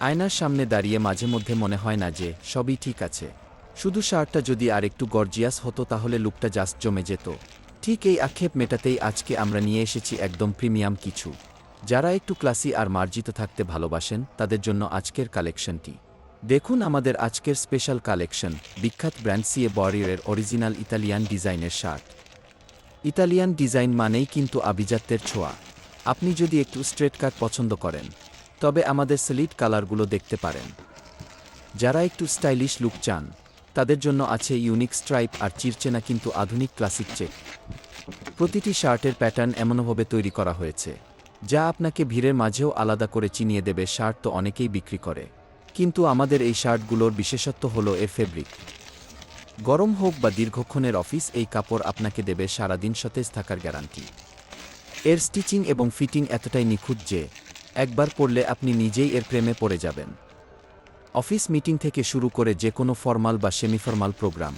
আয়নার সামনে দাঁড়িয়ে মাঝে মধ্যে মনে হয় না যে সবই ঠিক আছে, শুধু শার্টটা যদি আর একটু গর্জিয়াস হতো তাহলে লুকটা জাস্ট জমে যেত। ঠিক এই আক্ষেপ মেটাতেই আজকে আমরা নিয়ে এসেছি একদম প্রিমিয়াম কিছু। যারা একটু ক্লাসি আর মার্জিত থাকতে ভালোবাসেন তাদের জন্য আজকের কালেকশনটি দেখুন। আমাদের আজকের স্পেশাল কালেকশন বিখ্যাত ব্র্যান্ড সিএ বরিয়ারের অরিজিনাল ইতালিয়ান ডিজাইনের শার্ট। ইতালিয়ান ডিজাইন মানেই কিন্তু আভিজাত্যের ছোঁয়া। আপনি যদি একটু স্ট্রেট কাট পছন্দ করেন তবে আমাদের স্লিট কালারগুলো দেখতে পারেন। যারা একটু স্টাইলিশ লুক চান তাদের জন্য আছে ইউনিক স্ট্রাইপ আর চিরচেনা কিন্তু আধুনিক ক্লাসিক চেক। প্রতিটি শার্টের প্যাটার্ন এমনভাবে তৈরি করা হয়েছে যা আপনাকে ভিড়ের মাঝেও আলাদা করে চিনিয়ে দেবে। শার্ট তো অনেকেই বিক্রি করে, কিন্তু আমাদের এই শার্টগুলোর বিশেষত্ব হলো এর ফেব্রিক। গরম হোক বা দীর্ঘক্ষণের অফিস, এই কাপড় আপনাকে দেবে সারাদিন সতেজ থাকার গ্যারান্টি। এর স্টিচিং এবং ফিটিং এতটাই নিখুঁত যে একবার পরলে আপনি নিজেই এর প্রেমে পড়ে যাবেন। অফিস মিটিং থেকে শুরু করে যে কোনো ফর্মাল বা সেমিফর্মাল প্রোগ্রাম